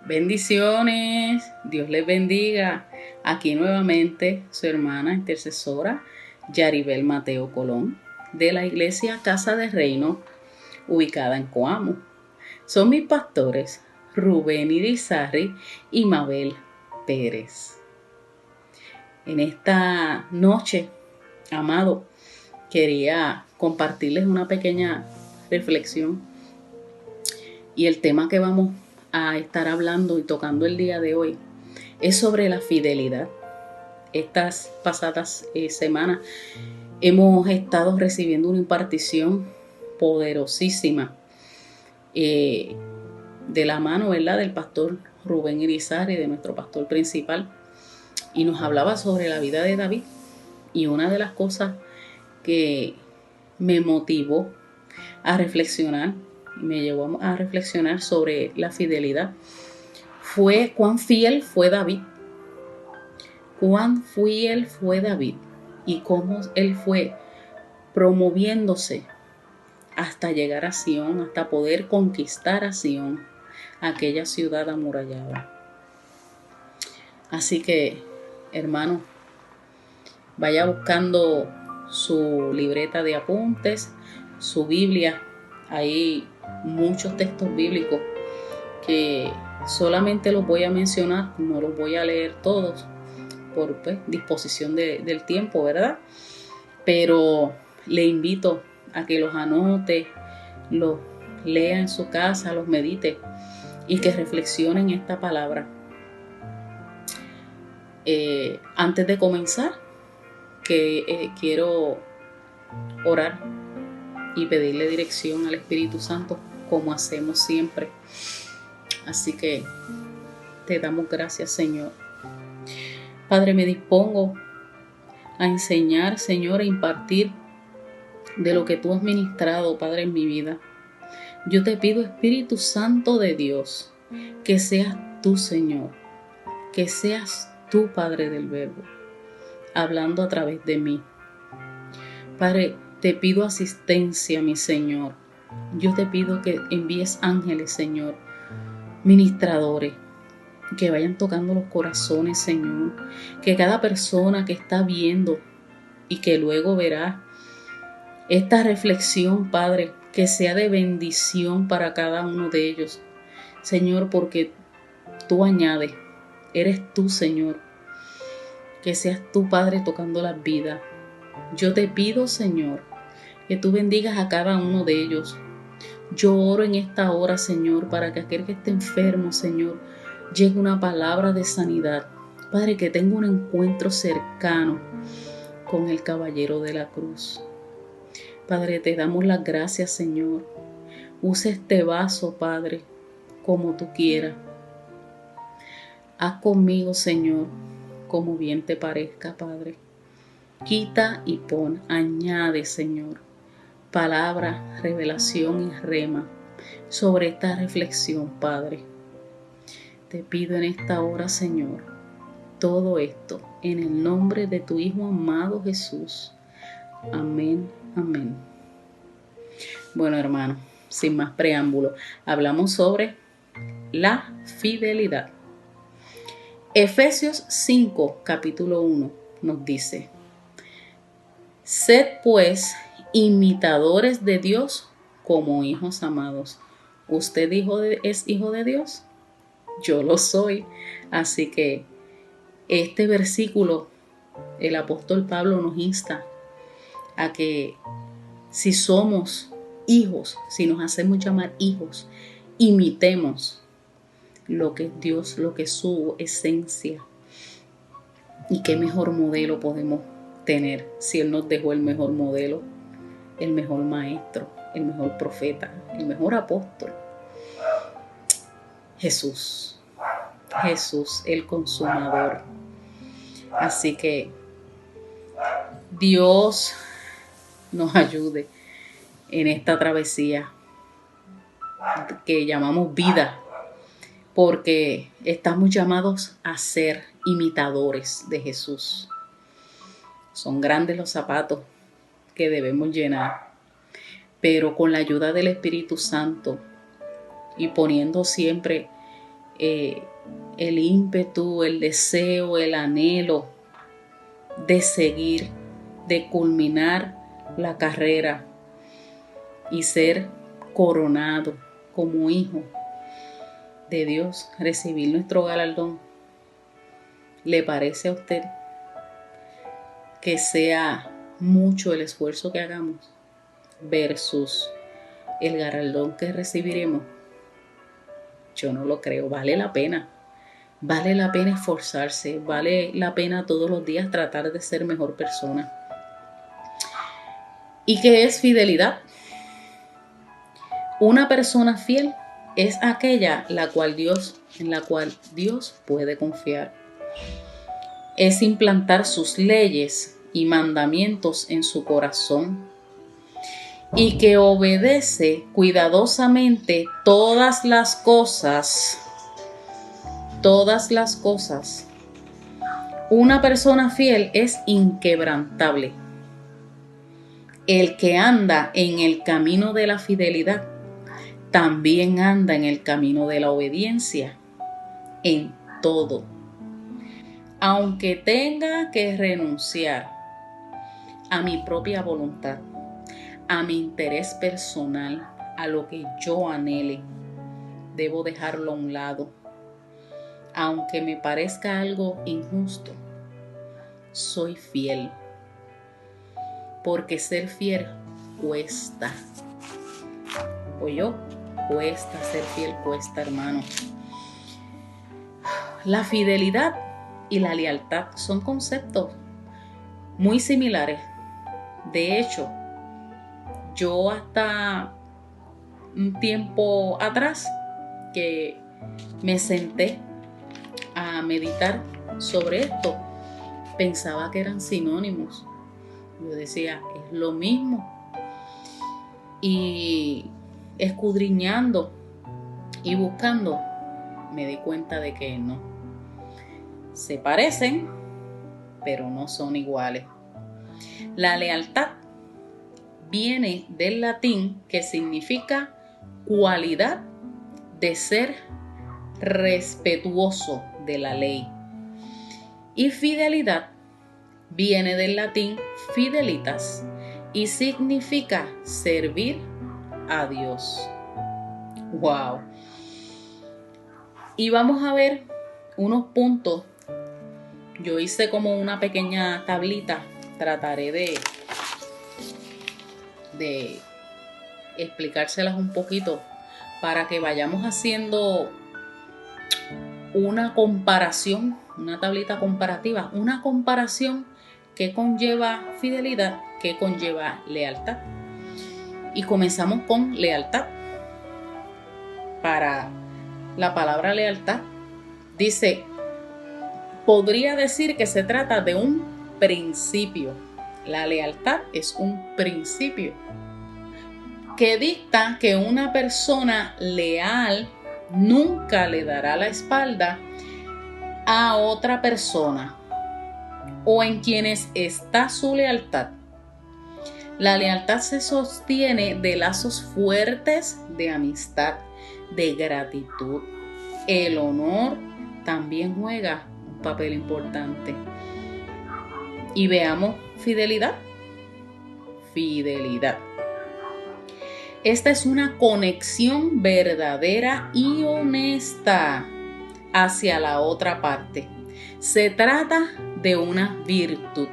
Bendiciones, Dios les bendiga. Aquí nuevamente su hermana intercesora Yaribel Mateo Colón de la iglesia Casa de Reino ubicada en Coamo. Son mis pastores Rubén Irizarry y Mabel Pérez. En esta noche, amado, quería compartirles una pequeña reflexión y el tema que vamos a estar hablando y tocando el día de hoy es sobre la fidelidad. Estas pasadas semanas hemos estado recibiendo una impartición poderosísima de la mano, ¿verdad?, del pastor Rubén Irizarry, de nuestro pastor principal, y nos hablaba sobre la vida de David. Y una de las cosas que me motivó a reflexionar, me llevó a reflexionar sobre la fidelidad, fue cuán fiel fue David. Cuán fiel fue David y cómo él fue promoviéndose hasta llegar a Sión, hasta poder conquistar a Sión, aquella ciudad amurallada. Así que, hermano, vaya buscando su libreta de apuntes, su Biblia. Hay muchos textos bíblicos que solamente los voy a mencionar, no los voy a leer todos por disposición del tiempo, ¿verdad? Pero le invito a que los anote, los lea en su casa, los medite y que reflexionen esta palabra. Antes de comenzar, quiero orar y pedirle dirección al Espíritu Santo como hacemos siempre. Así que te damos gracias, Señor. Padre, me dispongo a enseñar, Señor, a impartir de lo que tú has ministrado, Padre, en mi vida. Yo te pido, Espíritu Santo de Dios, que seas tú, Señor, que seas tú, Padre del Verbo, hablando a través de mí. Padre, te pido asistencia, mi Señor. Yo te pido que envíes ángeles, Señor, ministradores, que vayan tocando los corazones, Señor. Que cada persona que está viendo y que luego verá esta reflexión, Padre, que sea de bendición para cada uno de ellos, Señor, porque tú añades, eres tú, Señor. Que seas tú, Padre, tocando las vidas. Yo te pido, Señor, que tú bendigas a cada uno de ellos. Yo oro en esta hora, Señor, para que aquel que esté enfermo, Señor, llegue una palabra de sanidad. Padre, que tenga un encuentro cercano con el caballero de la cruz. Padre, te damos las gracias, Señor. Usa este vaso, Padre, como tú quieras. Haz conmigo, Señor, como bien te parezca, Padre. Quita y pon, añade, Señor, palabra, revelación y rema sobre esta reflexión, Padre. Te pido en esta hora, Señor, todo esto en el nombre de tu Hijo amado Jesús. Amén, amén. Bueno, hermano, sin más preámbulo, hablamos sobre la fidelidad. Efesios 5, capítulo 1, nos dice: Sed pues imitadores de Dios como hijos amados. ¿Usted es hijo de Dios? Yo lo soy. Así que este versículo, el apóstol Pablo nos insta a que si somos hijos, si nos hacemos llamar hijos, imitemos lo que es Dios, lo que es su esencia. Y qué mejor modelo podemos tener si Él nos dejó el mejor modelo, el mejor maestro, el mejor profeta, el mejor apóstol. Jesús, el consumador. Así que Dios nos ayude en esta travesía que llamamos vida, porque estamos llamados a ser imitadores de Jesús. Son grandes los zapatos que debemos llenar, pero con la ayuda del Espíritu Santo y poniendo siempre el ímpetu, el deseo, el anhelo de seguir, de culminar la carrera y ser coronado como hijo de Dios, recibir nuestro galardón. ¿Le parece a usted que sea mucho el esfuerzo que hagamos versus el galardón que recibiremos? Yo no lo creo. Vale la pena. Vale la pena esforzarse. Vale la pena todos los días tratar de ser mejor persona. ¿Y qué es fidelidad? Una persona fiel es aquella en la cual Dios puede confiar. Es implantar sus leyes y mandamientos en su corazón y que obedece cuidadosamente todas las cosas. Una persona fiel es inquebrantable. El que anda en el camino de la fidelidad también anda en el camino de la obediencia en todo. Aunque tenga que renunciar a mi propia voluntad, a mi interés personal, a lo que yo anhele, debo dejarlo a un lado. Aunque me parezca algo injusto, soy fiel. Porque ser fiel cuesta. Cuesta ser fiel, cuesta, hermano. La fidelidad y la lealtad son conceptos muy similares. De hecho, yo hasta un tiempo atrás que me senté a meditar sobre esto, pensaba que eran sinónimos. Yo decía, es lo mismo. Y escudriñando y buscando, me di cuenta de que no. Se parecen, pero no son iguales. La lealtad viene del latín que significa cualidad de ser respetuoso de la ley. Y fidelidad viene del latín fidelitas y significa servir a Dios. ¡Wow! Y vamos a ver unos puntos. Yo hice como una pequeña tablita. Trataré de explicárselas un poquito para que vayamos haciendo una comparación, una tablita comparativa, una comparación que conlleva fidelidad, que conlleva lealtad. Y comenzamos con lealtad. Para la palabra lealtad, dice, podría decir que se trata de un principio. La lealtad es un principio que dicta que una persona leal nunca le dará la espalda a otra persona o en quienes está su lealtad. La lealtad se sostiene de lazos fuertes de amistad, de gratitud. El honor también juega un papel importante. Y veamos fidelidad. Fidelidad. Esta es una conexión verdadera y honesta hacia la otra parte. Se trata de una virtud.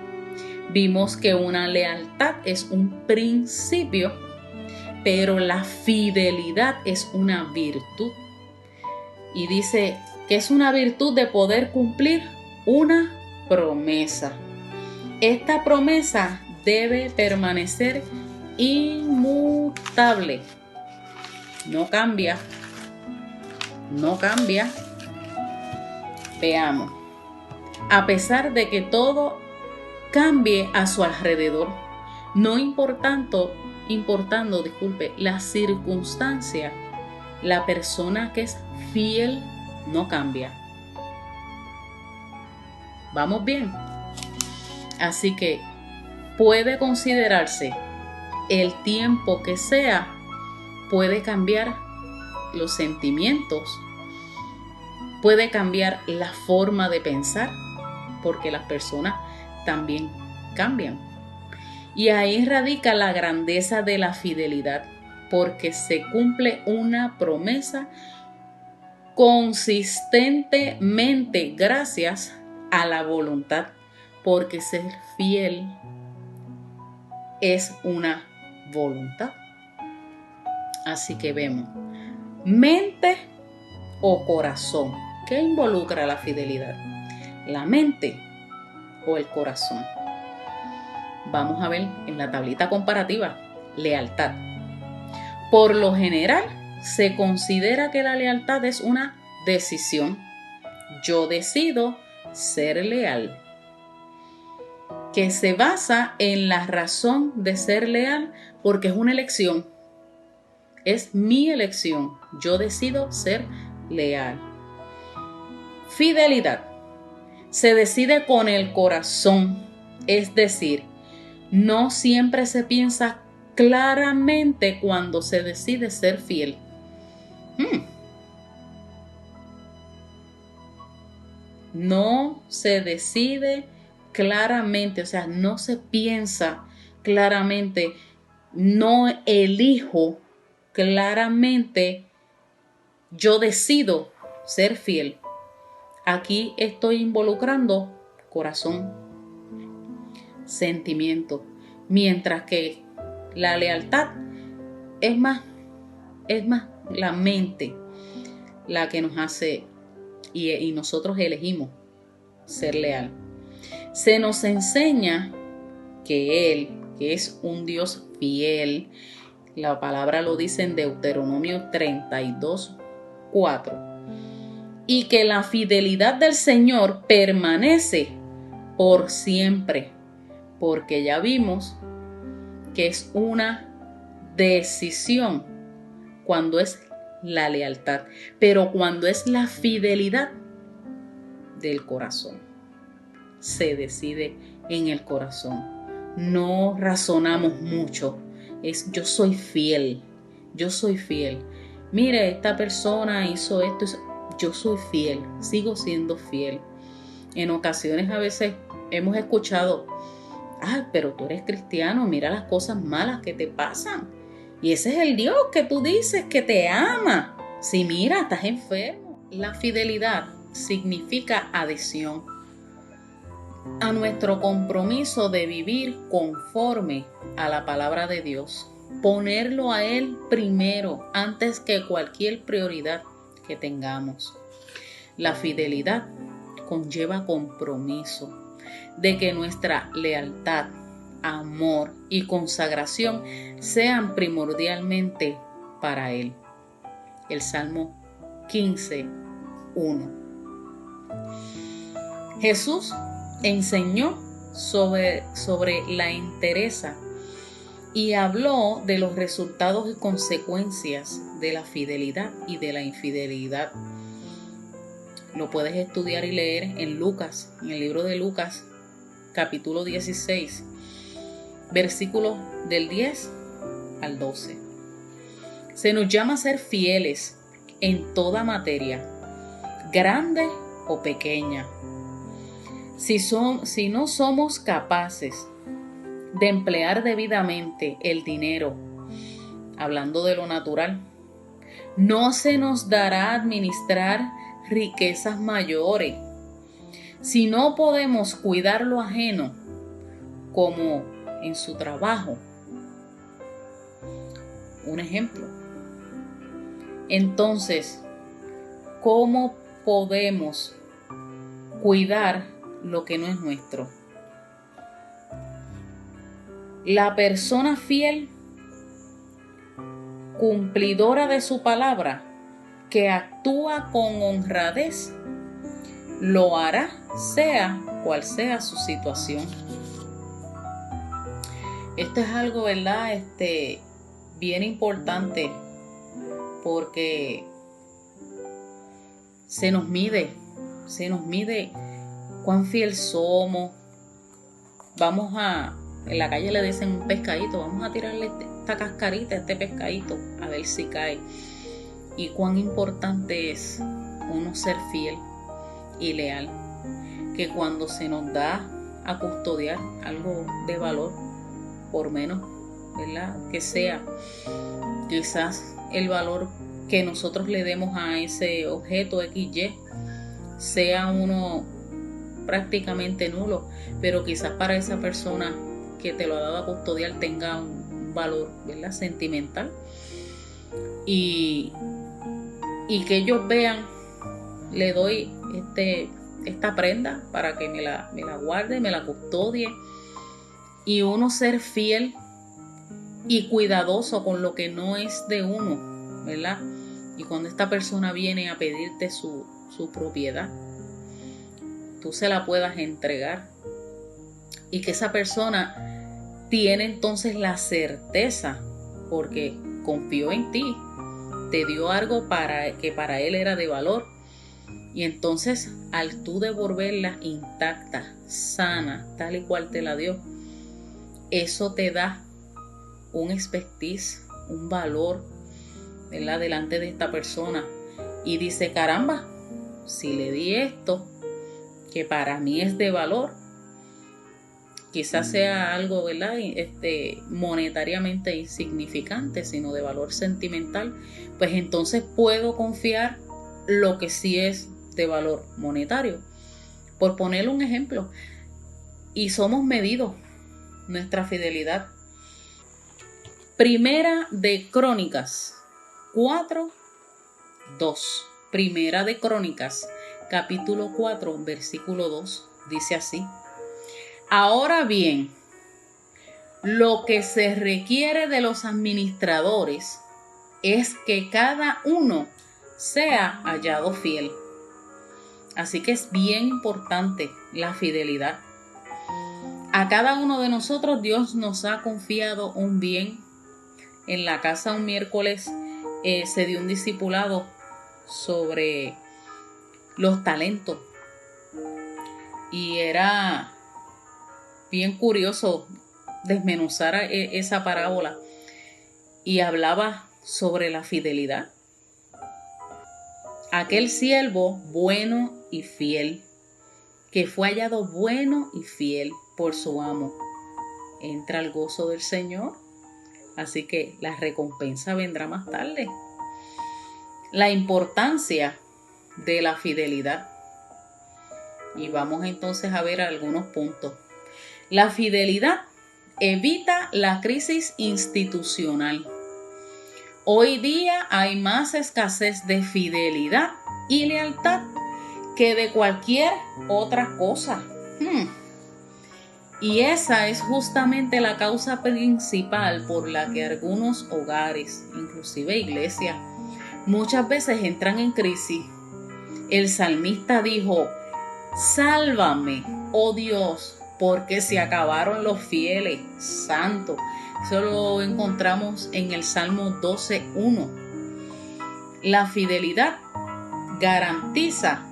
Vimos que una lealtad es un principio, pero la fidelidad es una virtud. Y dice que es una virtud de poder cumplir una promesa. Esta promesa debe permanecer inmutable. No cambia. No cambia. Veamos. A pesar de que todo cambie a su alrededor, no importando, la circunstancia, la persona que es fiel no cambia. ¿Vamos bien? Así que puede considerarse el tiempo que sea, puede cambiar los sentimientos, puede cambiar la forma de pensar, porque las personas también cambian. Y ahí radica la grandeza de la fidelidad, porque se cumple una promesa consistentemente gracias a la voluntad, porque ser fiel es una voluntad. Así que vemos, mente o corazón. ¿Qué involucra la fidelidad? ¿La mente o el corazón? Vamos a ver en la tablita comparativa, lealtad. Por lo general, se considera que la lealtad es una decisión. Yo decido ser leal, que se basa en la razón de ser leal porque es una elección. Es mi elección. Yo decido ser leal. Fidelidad. Se decide con el corazón, es decir, no siempre se piensa claramente cuando se decide ser fiel. No se decide claramente, o sea, no se piensa claramente, no elijo claramente, yo decido ser fiel. Aquí estoy involucrando corazón, sentimiento, mientras que la lealtad es más la mente la que nos hace y nosotros elegimos ser leal. Se nos enseña que Él, que es un Dios fiel, la palabra lo dice en Deuteronomio 32:4, y que la fidelidad del Señor permanece por siempre, porque ya vimos que es una decisión cuando es la lealtad, pero cuando es la fidelidad del corazón, se decide en el corazón. No razonamos mucho, es yo soy fiel, yo soy fiel. Mire, esta persona hizo esto, yo soy fiel, sigo siendo fiel. En ocasiones a veces hemos escuchado, ay, pero tú eres cristiano, mira las cosas malas que te pasan. Y ese es el Dios que tú dices que te ama. Si mira, estás enfermo. La fidelidad significa adhesión a nuestro compromiso de vivir conforme a la palabra de Dios. Ponerlo a Él primero, antes que cualquier prioridad que tengamos. La fidelidad conlleva compromiso de que nuestra lealtad, amor y consagración sean primordialmente para Él. El Salmo 15:1. Jesús enseñó sobre la entereza y habló de los resultados y consecuencias de la fidelidad y de la infidelidad. Lo puedes estudiar y leer en Lucas, en el libro de Lucas, capítulo 16, versículos del 10 al 12. Se nos llama a ser fieles en toda materia, grande o pequeña. Si no somos capaces de emplear debidamente el dinero, hablando de lo natural, no se nos dará administrar riquezas mayores. Si no podemos cuidar lo ajeno, como en su trabajo, un ejemplo, entonces, ¿cómo podemos cuidar lo que no es nuestro? La persona fiel, cumplidora de su palabra, que actúa con honradez, lo hará sea cual sea su situación. Esto es algo, ¿verdad? Bien importante, porque se nos mide cuán fiel somos. En la calle le dicen un pescadito, vamos a tirarle esta cascarita a este pescadito a ver si cae. Y cuán importante es uno ser fiel y leal, que cuando se nos da a custodiar algo de valor, por menos, ¿verdad?, que sea, quizás el valor que nosotros le demos a ese objeto XY sea uno prácticamente nulo, pero quizás para esa persona que te lo ha dado a custodiar tenga un valor, ¿verdad?, sentimental, y que ellos vean, le doy esta prenda para que me la guarde, me la custodie, y uno ser fiel y cuidadoso con lo que no es de uno, ¿verdad? Y cuando esta persona viene a pedirte su propiedad, tú se la puedas entregar, y que esa persona tiene entonces la certeza, porque confió en ti, te dio algo que para él era de valor, y entonces al tú devolverla intacta, sana, tal y cual te la dio, eso te da un expertise, un valor, ¿verdad?, delante de esta persona, y dice, caramba, si le di esto que para mí es de valor, quizás sea algo, ¿verdad?, monetariamente insignificante, sino de valor sentimental, pues entonces puedo confiar lo que sí es de valor monetario. Por ponerle un ejemplo, y somos medidos nuestra fidelidad. Primera de Crónicas 4:2. Primera de Crónicas, capítulo 4, versículo 2, dice así: ahora bien, lo que se requiere de los administradores es que cada uno sea hallado fiel. Así que es bien importante la fidelidad. A cada uno de nosotros Dios nos ha confiado un bien. En la casa un miércoles se dio un discipulado sobre los talentos, y era bien curioso desmenuzar esa parábola, y hablaba sobre la fidelidad. Aquel siervo bueno y fiel, que fue hallado bueno y fiel por su amo, entra al gozo del Señor. Así que la recompensa vendrá más tarde. La importancia de la fidelidad. Y vamos entonces a ver algunos puntos. La fidelidad evita la crisis institucional. Hoy día hay más escasez de fidelidad y lealtad que de cualquier otra cosa. Y esa es justamente la causa principal por la que algunos hogares, inclusive iglesias, muchas veces entran en crisis. El salmista dijo: sálvame, oh Dios, porque se acabaron los fieles, santos. Eso lo encontramos en el Salmo 12:1. La fidelidad garantiza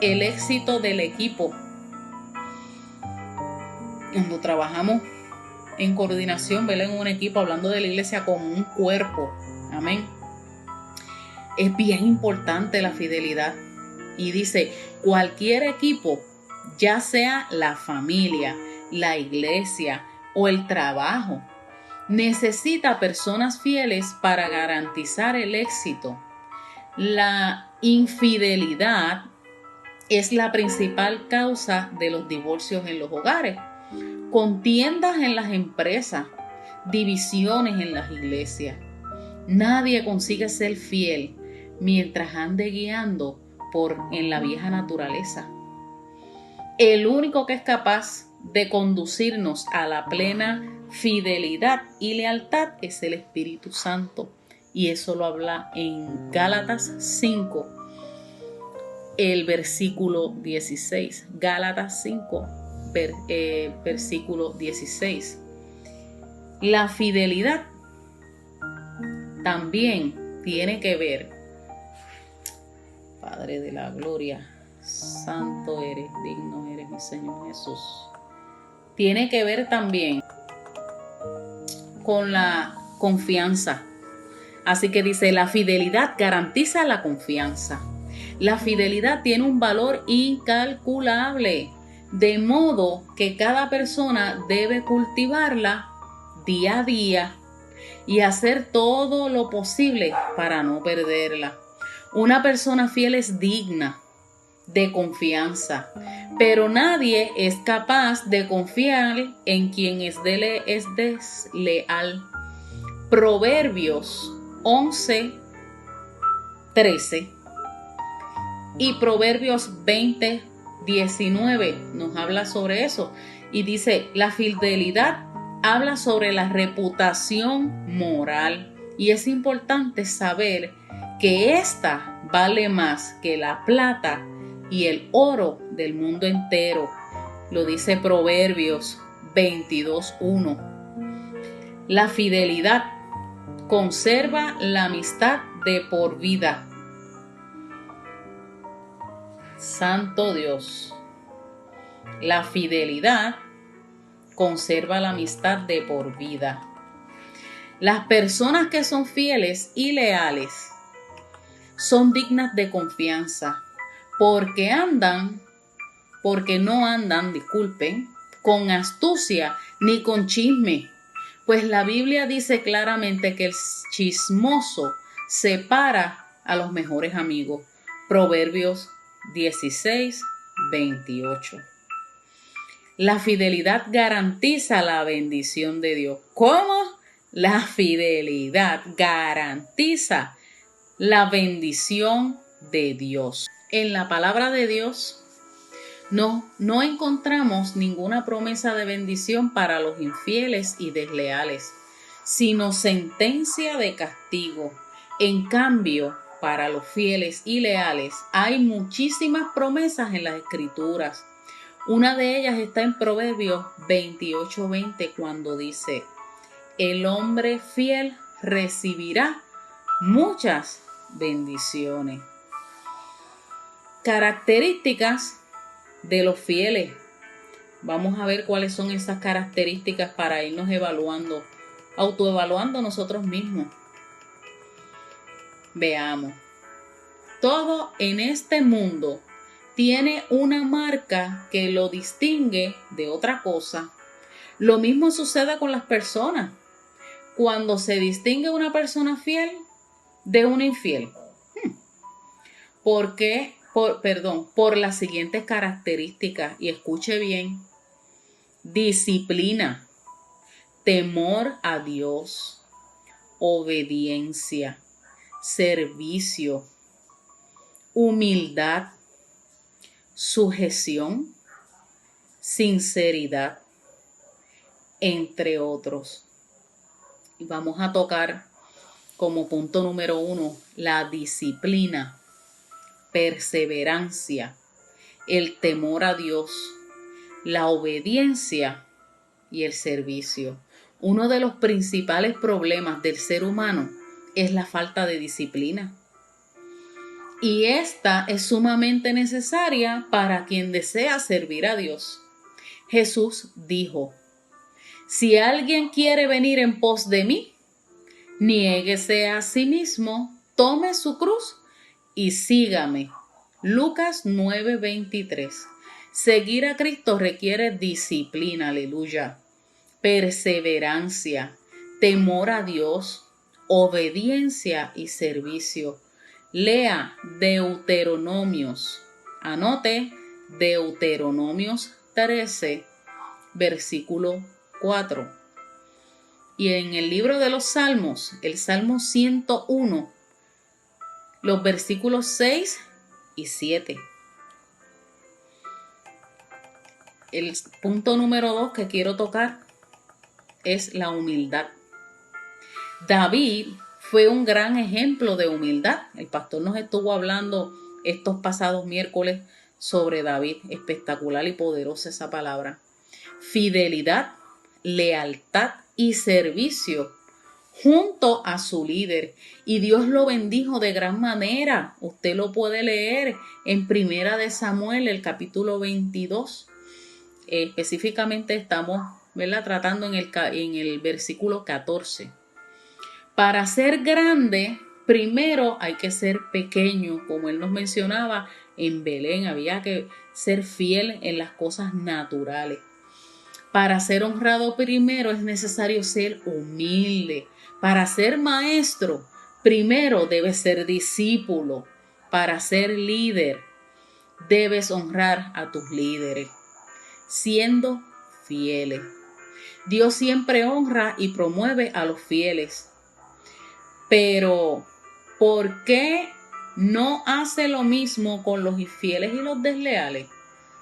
el éxito del equipo. Cuando trabajamos en coordinación, ¿verdad?, en un equipo, hablando de la iglesia como un cuerpo, amén, es bien importante la fidelidad. Y dice, cualquier equipo, ya sea la familia, la iglesia o el trabajo, necesita personas fieles para garantizar el éxito. La infidelidad es la principal causa de los divorcios en los hogares, contiendas en las empresas, divisiones en las iglesias. Nadie consigue ser fiel mientras ande guiando en la vieja naturaleza. El único que es capaz de conducirnos a la plena fidelidad y lealtad es el Espíritu Santo. Y eso lo habla en Gálatas 5, el versículo 16. Gálatas 5, versículo 16. La fidelidad también tiene que ver, Padre de la gloria, santo eres, digno eres, mi Señor Jesús. Tiene que ver también con la confianza. Así que dice, la fidelidad garantiza la confianza. La fidelidad tiene un valor incalculable, de modo que cada persona debe cultivarla día a día y hacer todo lo posible para no perderla. Una persona fiel es digna de confianza, pero nadie es capaz de confiar en quien es desleal. Proverbios 11:13 y Proverbios 20:19 nos habla sobre eso y dice: la fidelidad habla sobre la reputación moral y es importante saber que esta vale más que la plata y el oro del mundo entero. Lo dice Proverbios 22:1. La fidelidad conserva la amistad de por vida. Santo Dios. La fidelidad conserva la amistad de por vida. Las personas que son fieles y leales son dignas de confianza porque no andan, con astucia ni con chisme, pues la Biblia dice claramente que el chismoso separa a los mejores amigos. Proverbios 16:28. La fidelidad garantiza la bendición de Dios. ¿Cómo? La fidelidad garantiza la bendición de Dios. En la palabra de Dios no encontramos ninguna promesa de bendición para los infieles y desleales, sino sentencia de castigo. En cambio, para los fieles y leales hay muchísimas promesas en las Escrituras. Una de ellas está en Proverbios 28:20, cuando dice: el hombre fiel recibirá muchas bendiciones. Características de los fieles. Vamos a ver cuáles son esas características para irnos autoevaluando nosotros mismos. Veamos. Todo en este mundo tiene una marca que lo distingue de otra cosa. Lo mismo sucede con las personas. Cuando se distingue una persona fiel de una infiel. Por las siguientes características, y escuche bien: disciplina, temor a Dios, obediencia, servicio, humildad, sujeción, sinceridad, entre otros. Y vamos a tocar como punto número 1 la disciplina, perseverancia, el temor a Dios, la obediencia y el servicio. Uno de los principales problemas del ser humano es la falta de disciplina. Y esta es sumamente necesaria para quien desea servir a Dios. Jesús dijo: si alguien quiere venir en pos de mí, niéguese a sí mismo, tome su cruz y sígame. Lucas 9:23. Seguir a Cristo requiere disciplina, aleluya, perseverancia, temor a Dios, obediencia y servicio. Lea Deuteronomios. Anote Deuteronomios 13, versículo 4. Y en el libro de los Salmos, el Salmo 101, los versículos 6 y 7. El punto número 2 que quiero tocar es la humildad. David fue un gran ejemplo de humildad. El pastor nos estuvo hablando estos pasados miércoles sobre David. Espectacular y poderosa esa palabra. Fidelidad, lealtad y servicio junto a su líder, y Dios lo bendijo de gran manera. Usted lo puede leer en Primera de Samuel, el capítulo 22. Específicamente estamos, tratando en el versículo 14. Para ser grande, primero hay que ser pequeño, como él nos mencionaba en Belén, había que ser fiel en las cosas naturales. Para ser honrado primero es necesario ser humilde. Para ser maestro, primero debes ser discípulo. Para ser líder, debes honrar a tus líderes, siendo fieles. Dios siempre honra y promueve a los fieles. Pero, ¿por qué no hace lo mismo con los infieles y los desleales?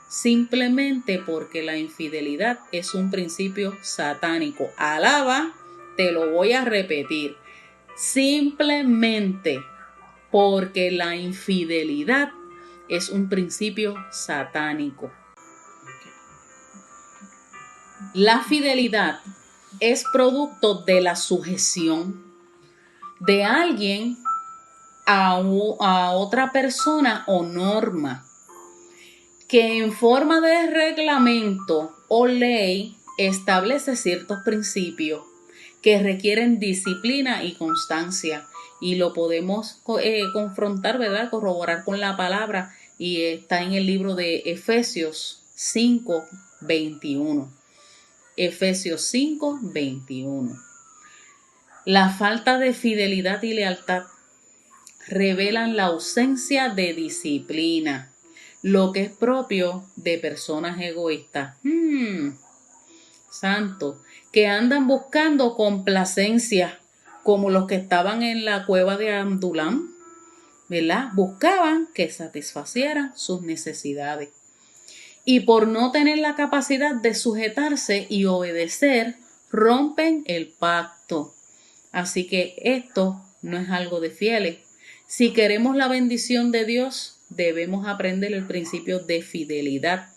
Simplemente porque la infidelidad es un principio satánico. Alaba, te lo voy a repetir. Simplemente porque la infidelidad es un principio satánico. La fidelidad es producto de la sujeción de alguien a otra persona o norma que en forma de reglamento o ley establece ciertos principios que requieren disciplina y constancia, y lo podemos confrontar, ¿verdad? Corroborar con la palabra, y está en el libro de Efesios 5:21. Efesios 5:21. La falta de fidelidad y lealtad revelan la ausencia de disciplina, lo que es propio de personas egoístas. Santo, que andan buscando complacencia, como los que estaban en la cueva de Adulam, ¿verdad? Buscaban que satisfacieran sus necesidades. Y por no tener la capacidad de sujetarse y obedecer, rompen el pacto. Así que esto no es algo de fieles. Si queremos la bendición de Dios, debemos aprender el principio de fidelidad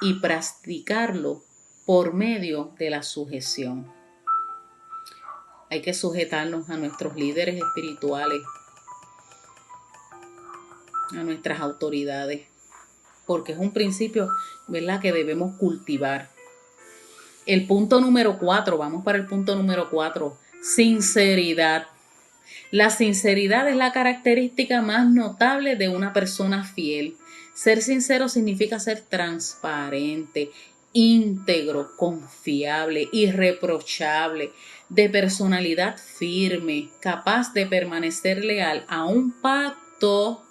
y practicarlo por medio de la sujeción. Hay que sujetarnos a nuestros líderes espirituales, a nuestras autoridades, porque es un principio, ¿verdad?, que debemos cultivar. El punto número 4, vamos para el punto número 4, sinceridad. La sinceridad es la característica más notable de una persona fiel. Ser sincero significa ser transparente, íntegro, confiable, irreprochable, de personalidad firme, capaz de permanecer leal a un pacto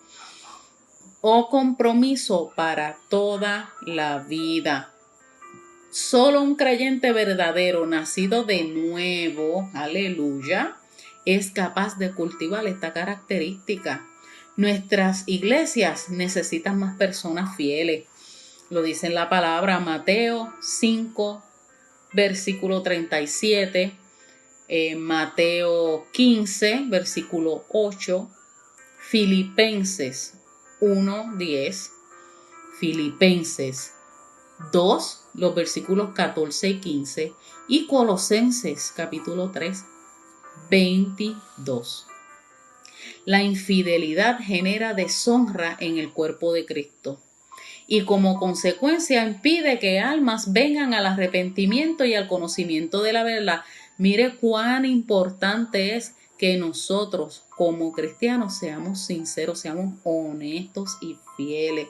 o compromiso para toda la vida. Solo un creyente verdadero, nacido de nuevo, aleluya, es capaz de cultivar esta característica. Nuestras iglesias necesitan más personas fieles. Lo dice en la palabra Mateo 5, versículo 37, Mateo 15, versículo 8, Filipenses 1:10, Filipenses 2, los versículos 14 y 15, y Colosenses capítulo 3, 22. La infidelidad genera deshonra en el cuerpo de Cristo y como consecuencia impide que almas vengan al arrepentimiento y al conocimiento de la verdad. Mire cuán importante es que nosotros como cristianos seamos sinceros, seamos honestos y fieles,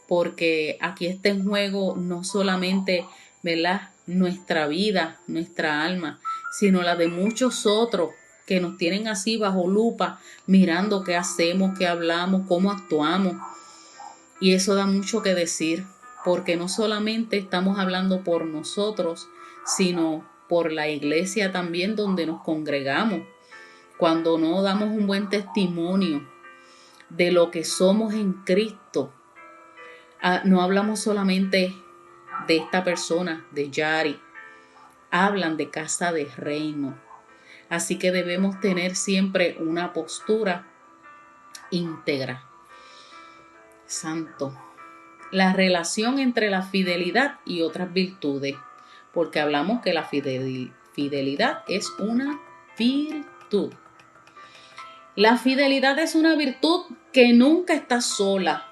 porque aquí está en juego no solamente, ¿verdad?, nuestra vida, nuestra alma, sino la de muchos otros que nos tienen así bajo lupa, mirando qué hacemos, qué hablamos, cómo actuamos. Y eso da mucho que decir, porque no solamente estamos hablando por nosotros, sino por la iglesia también donde nos congregamos. Cuando no damos un buen testimonio de lo que somos en Cristo, no hablamos solamente de esta persona, de Yari, hablan de casa de reino. Así que debemos tener siempre una postura íntegra. Santo. La relación entre la fidelidad y otras virtudes, porque hablamos que la fidelidad es una virtud. La fidelidad es una virtud que nunca está sola,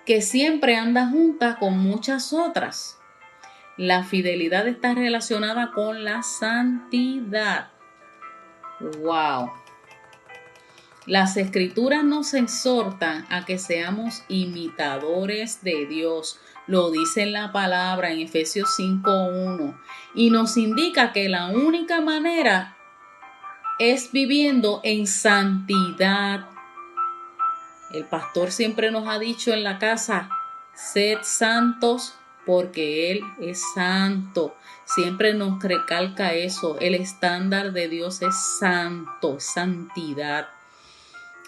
que siempre anda junta con muchas otras. La fidelidad está relacionada con la santidad. ¡Wow! Las escrituras nos exhortan a que seamos imitadores de Dios. Lo dice en la palabra en Efesios 5:1 y nos indica que la única manera es viviendo en santidad. El pastor siempre nos ha dicho en la casa, sed santos porque Él es santo. Siempre nos recalca eso. El estándar de Dios es santo, santidad.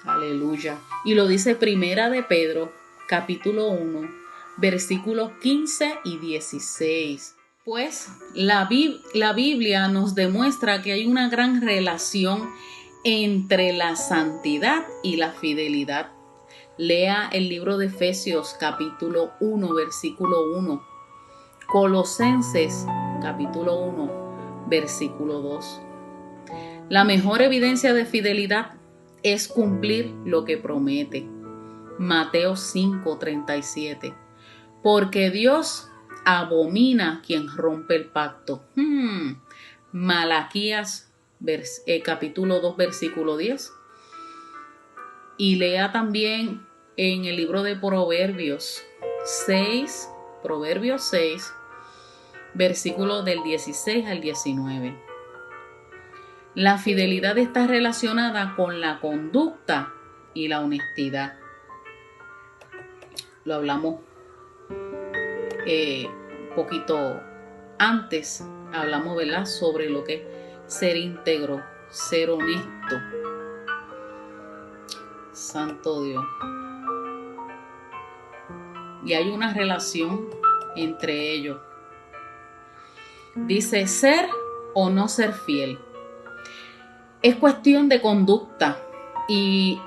Aleluya. Y lo dice Primera de Pedro, capítulo 1, versículos 15 y 16. Pues la Biblia nos demuestra que hay una gran relación entre la santidad y la fidelidad. Lea el libro de Efesios, capítulo 1, versículo 1. Colosenses, capítulo 1, versículo 2. La mejor evidencia de fidelidad es cumplir lo que promete. Mateo 5:37. Porque Dios abomina quien rompe el pacto. Malaquías capítulo 2 versículo 10. Y lea también en el libro de Proverbios 6, versículos del 16 al 19. La fidelidad está relacionada con la conducta y la honestidad. Lo hablamos un poquito antes. Hablamos, ¿verdad?, sobre lo que es ser íntegro, ser honesto. Santo Dios. Y hay una relación entre ellos. Dice ser o no ser fiel. Es cuestión de conducta y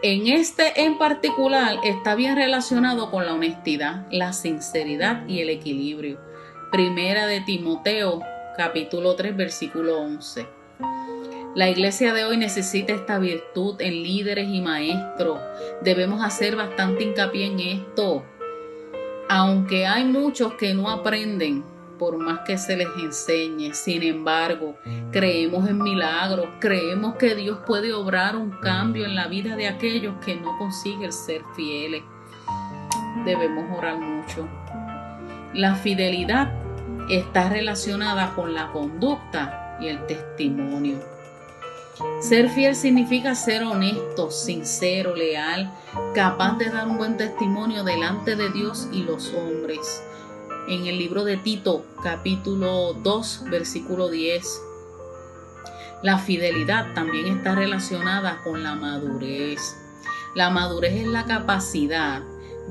en particular está bien relacionado con la honestidad, la sinceridad y el equilibrio. Primera de Timoteo, capítulo 3, versículo 11. La iglesia de hoy necesita esta virtud en líderes y maestros. Debemos hacer bastante hincapié en esto. Aunque hay muchos que no aprenden, por más que se les enseñe, sin embargo, creemos en milagros, creemos que Dios puede obrar un cambio en la vida de aquellos que no consiguen ser fieles. Debemos orar mucho. La fidelidad está relacionada con la conducta y el testimonio. Ser fiel significa ser honesto, sincero, leal, capaz de dar un buen testimonio delante de Dios y los hombres. En el libro de Tito, capítulo 2, versículo 10. La fidelidad también está relacionada con la madurez. La madurez es la capacidad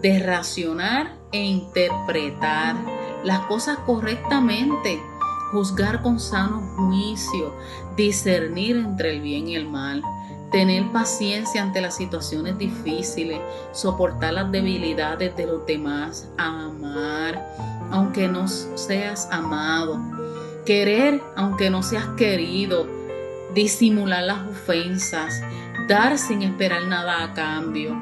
de razonar e interpretar las cosas correctamente, juzgar con sano juicio, discernir entre el bien y el mal, tener paciencia ante las situaciones difíciles, soportar las debilidades de los demás, amar aunque no seas amado, querer aunque no seas querido, disimular las ofensas, dar sin esperar nada a cambio.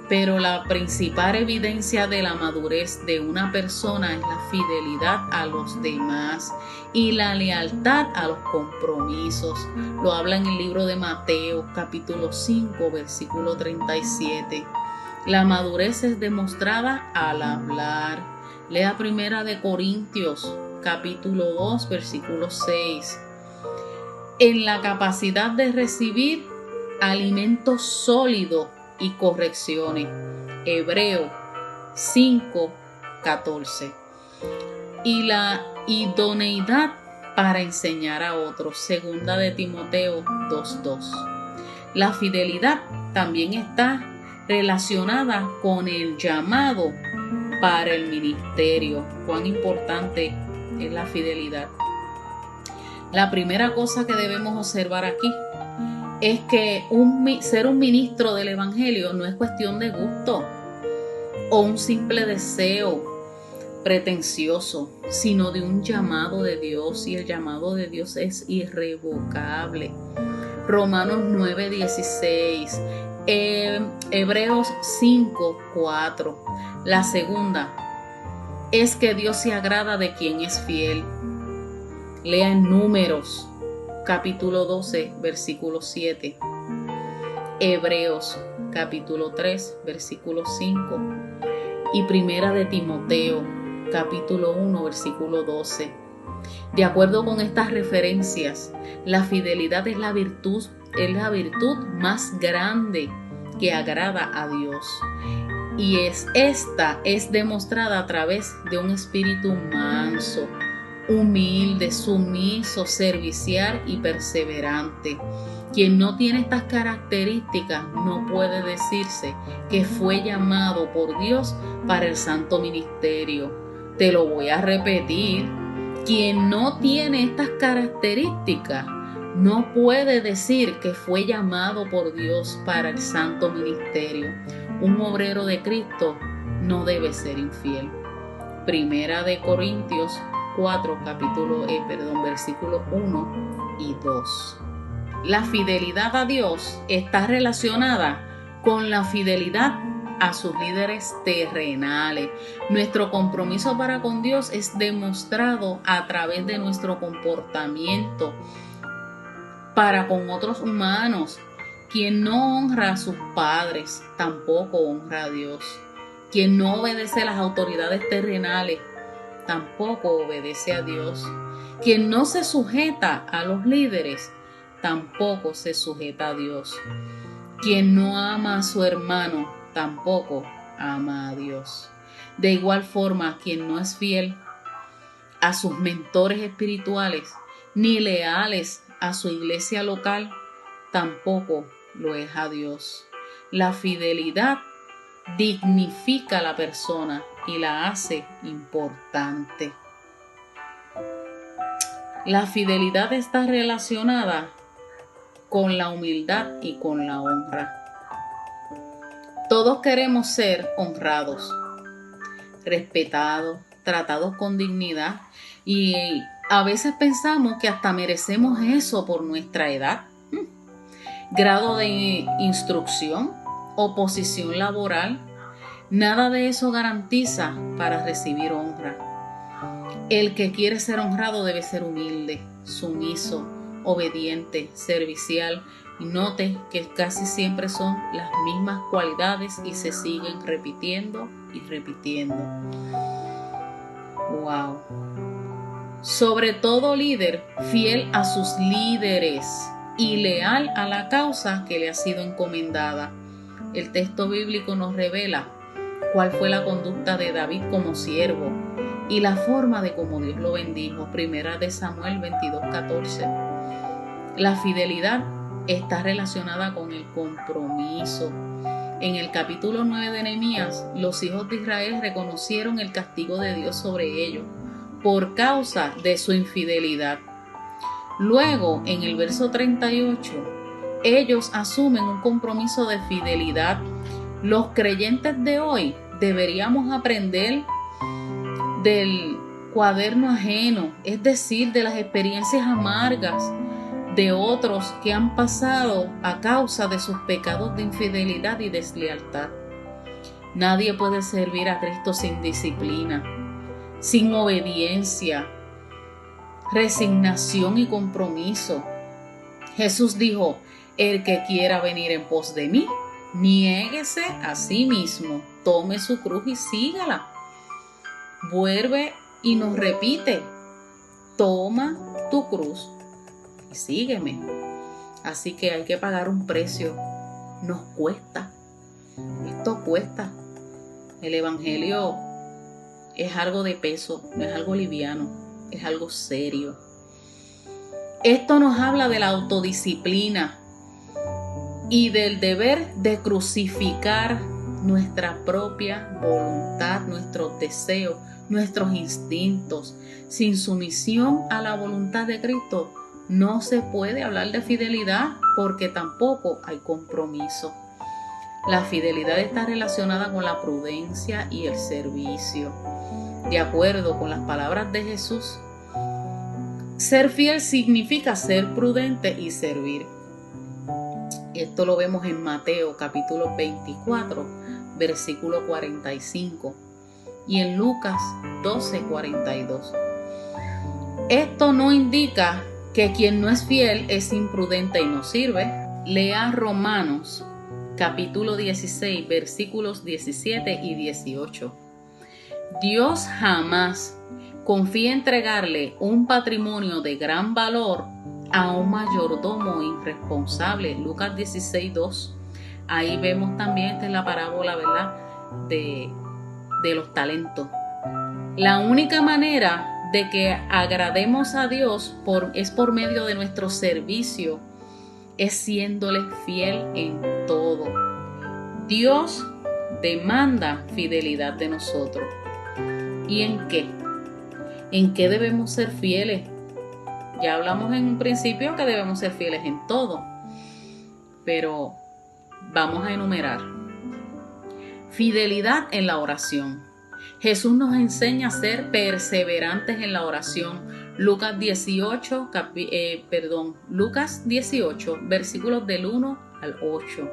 Pero la principal evidencia de la madurez de una persona es la fidelidad a los demás y la lealtad a los compromisos. Lo habla en el libro de Mateo, capítulo 5, versículo 37. La madurez es demostrada al hablar. Lea Primera de Corintios, capítulo 2, versículo 6. En la capacidad de recibir alimento sólido y correcciones. Hebreo 5:14. Y la idoneidad para enseñar a otros. Segunda de Timoteo 2:2. La fidelidad también está relacionada con el llamado para el ministerio. Cuán importante es la fidelidad. La primera cosa que debemos observar aquí es que ser un ministro del evangelio no es cuestión de gusto o un simple deseo pretencioso, sino de un llamado de Dios, y el llamado de Dios es irrevocable. Romanos 9:16, Hebreos 5:4. La segunda es que Dios se agrada de quien es fiel. Lea en Números capítulo 12, versículo 7. Hebreos capítulo 3, versículo 5 y Primera de Timoteo capítulo 1, versículo 12. De acuerdo con estas referencias, la fidelidad es la virtud más grande que agrada a Dios. Y esta es demostrada a través de un espíritu manso, humilde, sumiso, servicial y perseverante. Quien no tiene estas características no puede decirse que fue llamado por Dios para el santo ministerio. Te lo voy a repetir. Quien no tiene estas características no puede decir que fue llamado por Dios para el santo ministerio. Un obrero de Cristo no debe ser infiel. Primera de Corintios 4, versículos 1 y 2. La fidelidad a Dios está relacionada con la fidelidad a sus líderes terrenales. Nuestro compromiso para con Dios es demostrado a través de nuestro comportamiento para con otros humanos. Quien no honra a sus padres tampoco honra a Dios. Quien no obedece a las autoridades terrenales tampoco obedece a Dios. Quien no se sujeta a los líderes tampoco se sujeta a Dios. Quien no ama a su hermano tampoco ama a Dios. De igual forma, quien no es fiel a sus mentores espirituales ni leales a su iglesia local tampoco lo es a Dios. La fidelidad dignifica a la persona y la hace importante. La fidelidad está relacionada con la humildad y con la honra. Todos queremos ser honrados, respetados, tratados con dignidad y a veces pensamos que hasta merecemos eso por nuestra edad, grado de instrucción o posición laboral. Nada de eso garantiza para recibir honra. El que quiere ser honrado debe ser humilde, sumiso, obediente, servicial. Y note que casi siempre son las mismas cualidades y se siguen repitiendo y repitiendo. Wow. Sobre todo líder, fiel a sus líderes y leal a la causa que le ha sido encomendada. El texto bíblico nos revela cuál fue la conducta de David como siervo y la forma de cómo Dios lo bendijo. Primera de Samuel 22:14. La fidelidad está relacionada con el compromiso. En el capítulo 9 de Nehemías, los hijos de Israel reconocieron el castigo de Dios sobre ellos por causa de su infidelidad. Luego, en el verso 38, ellos asumen un compromiso de fidelidad. Los creyentes de hoy deberíamos aprender del cuaderno ajeno, es decir, de las experiencias amargas de otros que han pasado a causa de sus pecados de infidelidad y deslealtad. Nadie puede servir a Cristo sin disciplina, sin obediencia, resignación y compromiso. Jesús dijo: el que quiera venir en pos de mí, niéguese a sí mismo, tome su cruz y sígala. Vuelve y nos repite: toma tu cruz y sígueme. Así que hay que pagar un precio. Nos cuesta. Esto cuesta. El evangelio es algo de peso, no es algo liviano, es algo serio. Esto nos habla de la autodisciplina y del deber de crucificar nuestra propia voluntad, nuestros deseos, nuestros instintos. Sin sumisión a la voluntad de Cristo, no se puede hablar de fidelidad porque tampoco hay compromiso. La fidelidad está relacionada con la prudencia y el servicio. De acuerdo con las palabras de Jesús, ser fiel significa ser prudente y servir. Esto lo vemos en Mateo capítulo 24, versículo 45 y en Lucas 12:42. Esto no indica que quien no es fiel es imprudente y no sirve. Lea Romanos capítulo 16, versículos 17 y 18. Dios jamás confía entregarle un patrimonio de gran valor a un mayordomo irresponsable. Lucas 16, 2. Ahí vemos también, esta es la parábola, ¿verdad?, de los talentos. La única manera de que agrademos a Dios es por medio de nuestro servicio, es siéndole fiel en todo. Dios demanda fidelidad de nosotros. ¿Y en qué? ¿En qué debemos ser fieles? Ya hablamos en un principio que debemos ser fieles en todo, pero vamos a enumerar. Fidelidad en la oración. Jesús nos enseña a ser perseverantes en la oración. Lucas 18, versículos del 1 al 8.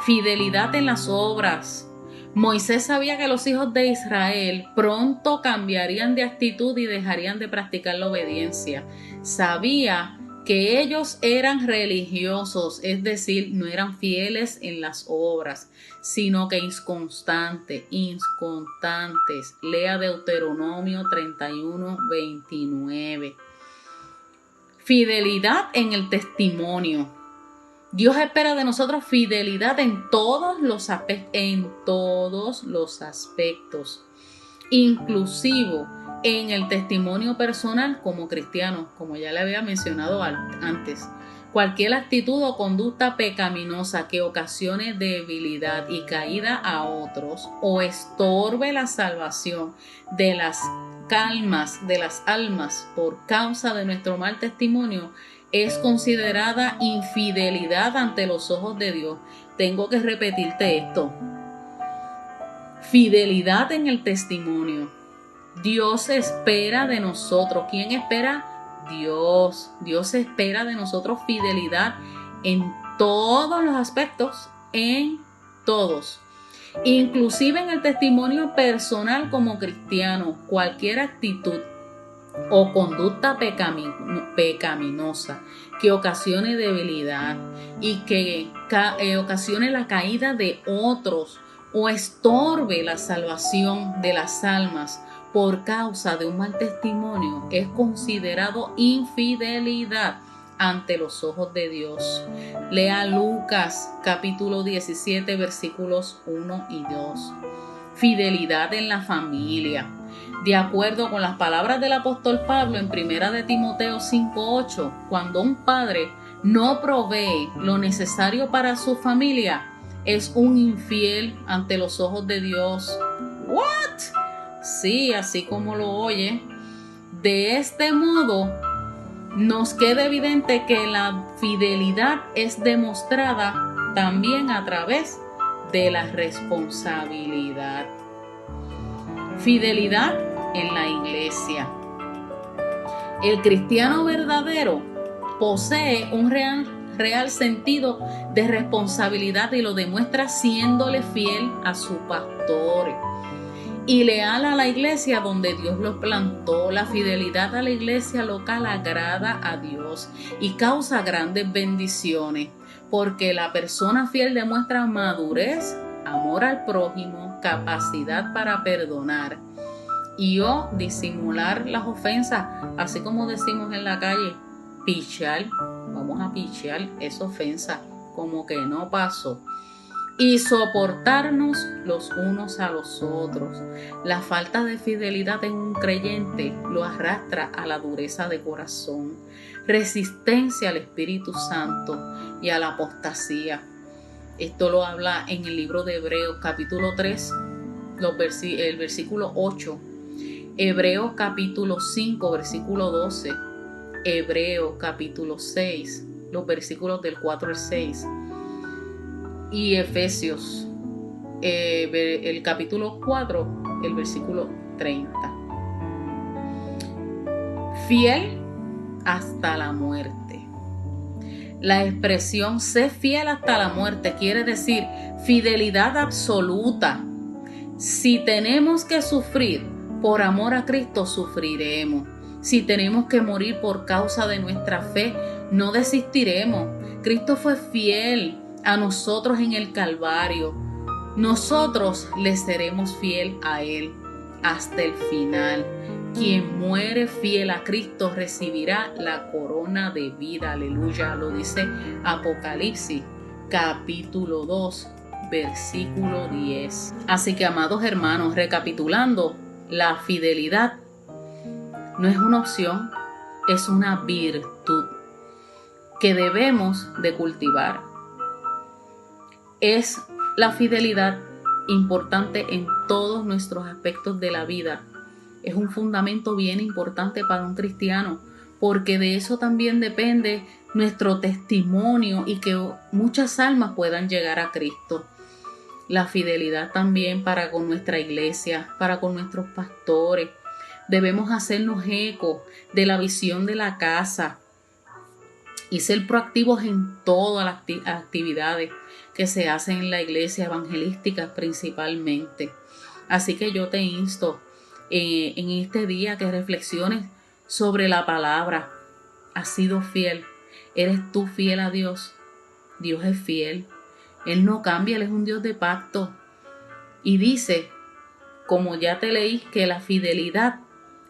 Fidelidad en las obras. Moisés sabía que los hijos de Israel pronto cambiarían de actitud y dejarían de practicar la obediencia. Sabía que ellos eran religiosos, es decir, no eran fieles en las obras, sino que inconstantes. Lea Deuteronomio 31, 29. Fidelidad en el testimonio. Dios espera de nosotros fidelidad en todos los aspectos, inclusive en el testimonio personal como cristianos, como ya le había mencionado antes. Cualquier actitud o conducta pecaminosa que ocasione debilidad y caída a otros o estorbe la salvación de las almas por causa de nuestro mal testimonio es considerada infidelidad ante los ojos de Dios. Tengo que repetirte esto. Fidelidad en el testimonio. Dios espera de nosotros. ¿Quién espera? Dios. Dios espera de nosotros fidelidad en todos los aspectos, en todos. Inclusive en el testimonio personal como cristiano, cualquier actitud o conducta pecaminosa que ocasione debilidad y que ocasione la caída de otros o estorbe la salvación de las almas por causa de un mal testimonio es considerado infidelidad ante los ojos de Dios. Lea Lucas capítulo 17 versículos 1 y 2. Fidelidad en la familia. De acuerdo con las palabras del apóstol Pablo en 1 de Timoteo 5:8, cuando un padre no provee lo necesario para su familia, es un infiel ante los ojos de Dios. ¿What? Sí, así como lo oye. De este modo, nos queda evidente que la fidelidad es demostrada también a través de la responsabilidad. Fidelidad en la iglesia. El cristiano verdadero posee un real sentido de responsabilidad y lo demuestra siéndole fiel a su pastor y leal a la iglesia donde Dios los plantó. La fidelidad a la iglesia local agrada a Dios y causa grandes bendiciones, porque la persona fiel demuestra madurez, amor al prójimo, capacidad para perdonar y o disimular las ofensas, así como decimos en la calle, pichar, vamos a pichar esa ofensa como que no pasó, y soportarnos los unos a los otros. La falta de fidelidad en un creyente lo arrastra a la dureza de corazón, resistencia al Espíritu Santo y a la apostasía. Esto lo habla en el libro de Hebreos capítulo 3, el versículo 8, Hebreos capítulo 5, versículo 12, Hebreos capítulo 6, los versículos del 4 al 6, y Efesios, el capítulo 4, el versículo 30. Fiel hasta la muerte. La expresión sé fiel hasta la muerte quiere decir fidelidad absoluta. Si tenemos que sufrir por amor a Cristo, sufriremos. Si tenemos que morir por causa de nuestra fe, no desistiremos. Cristo fue fiel a nosotros en el Calvario, nosotros le seremos fiel a Él hasta el final. Quien muere fiel a Cristo recibirá la corona de vida. Aleluya, lo dice Apocalipsis capítulo 2, versículo 10. Así que, amados hermanos, recapitulando, la fidelidad no es una opción, es una virtud que debemos de cultivar. Es la fidelidad importante en todos nuestros aspectos de la vida. Es un fundamento bien importante para un cristiano, porque de eso también depende nuestro testimonio y que muchas almas puedan llegar a Cristo. La fidelidad también para con nuestra iglesia, para con nuestros pastores. Debemos hacernos eco de la visión de la casa y ser proactivos en todas las actividades que se hacen en la iglesia evangelística principalmente. Así que yo te insto en este día que reflexiones sobre la palabra. ¿Has sido fiel? ¿Eres tú fiel a Dios? Dios es fiel. Él no cambia, Él es un Dios de pacto. Y dice, como ya te leí, que la fidelidad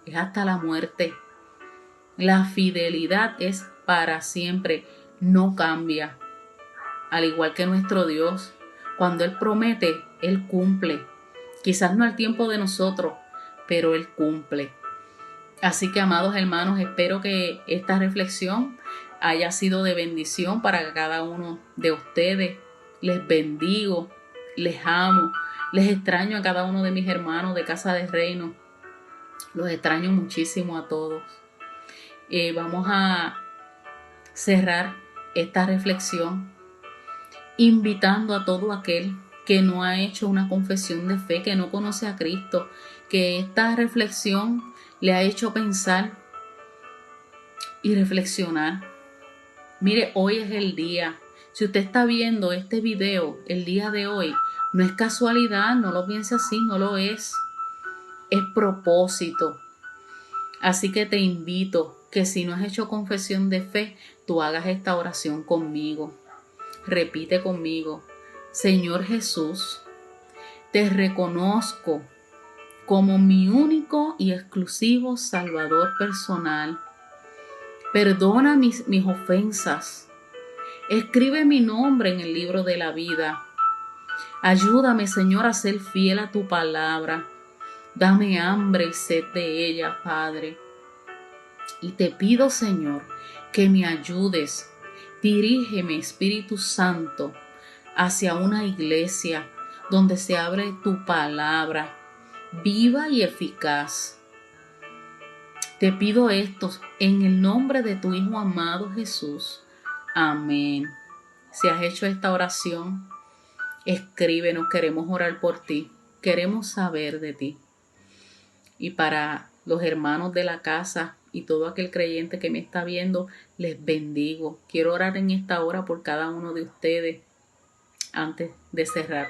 es hasta la muerte. La fidelidad es para siempre, no cambia. Al igual que nuestro Dios, cuando Él promete, Él cumple. Quizás no al tiempo de nosotros, pero Él cumple. Así que, amados hermanos, espero que esta reflexión haya sido de bendición para cada uno de ustedes. Les bendigo, les amo, les extraño a cada uno de mis hermanos de Casa de Reino. Los extraño muchísimo a todos. Vamos a cerrar esta reflexión invitando a todo aquel que no ha hecho una confesión de fe, que no conoce a Cristo, que esta reflexión le ha hecho pensar y reflexionar. Mire, hoy es el día. Si usted está viendo este video el día de hoy, no es casualidad, no lo piense así, no lo es. Es propósito. Así que te invito que si no has hecho confesión de fe, tú hagas esta oración conmigo. Repite conmigo: Señor Jesús, te reconozco como mi único y exclusivo Salvador personal. Perdona mis ofensas. Escribe mi nombre en el libro de la vida. Ayúdame, Señor, a ser fiel a tu palabra. Dame hambre y sed de ella, Padre. Y te pido, Señor, que me ayudes. Dirígeme, Espíritu Santo, hacia una iglesia donde se abre tu palabra, viva y eficaz. Te pido esto en el nombre de tu Hijo amado Jesús. Amén. Si has hecho esta oración, escríbenos, queremos orar por ti, queremos saber de ti. Y para los hermanos de la casa y todo aquel creyente que me está viendo, les bendigo. Quiero orar en esta hora por cada uno de ustedes antes de cerrar.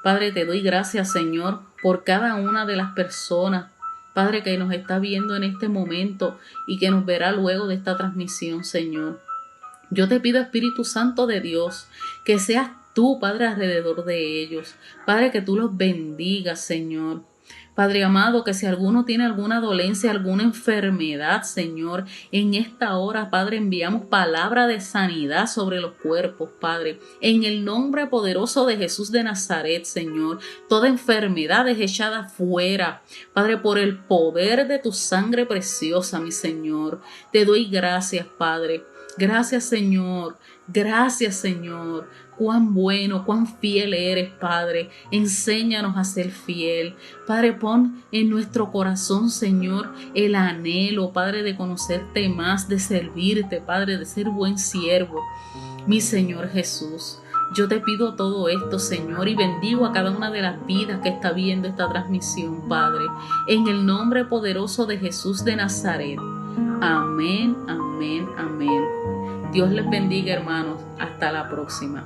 Padre, te doy gracias, Señor, por cada una de las personas, Padre, que nos está viendo en este momento y que nos verá luego de esta transmisión, Señor. Yo te pido, Espíritu Santo de Dios, que seas tú, Padre, alrededor de ellos. Padre, que tú los bendigas, Señor. Padre amado, que si alguno tiene alguna dolencia, alguna enfermedad, Señor, en esta hora, Padre, enviamos palabra de sanidad sobre los cuerpos, Padre. En el nombre poderoso de Jesús de Nazaret, Señor, toda enfermedad es echada fuera, Padre, por el poder de tu sangre preciosa, mi Señor. Te doy gracias, Padre. Gracias, Señor. Gracias, Señor. Cuán bueno, cuán fiel eres, Padre. Enséñanos a ser fiel. Padre, pon en nuestro corazón, Señor, el anhelo, Padre, de conocerte más, de servirte, Padre, de ser buen siervo. Mi Señor Jesús, yo te pido todo esto, Señor, y bendigo a cada una de las vidas que está viendo esta transmisión, Padre. En el nombre poderoso de Jesús de Nazaret. Amén, amén, amén. Dios les bendiga, hermanos. Hasta la próxima.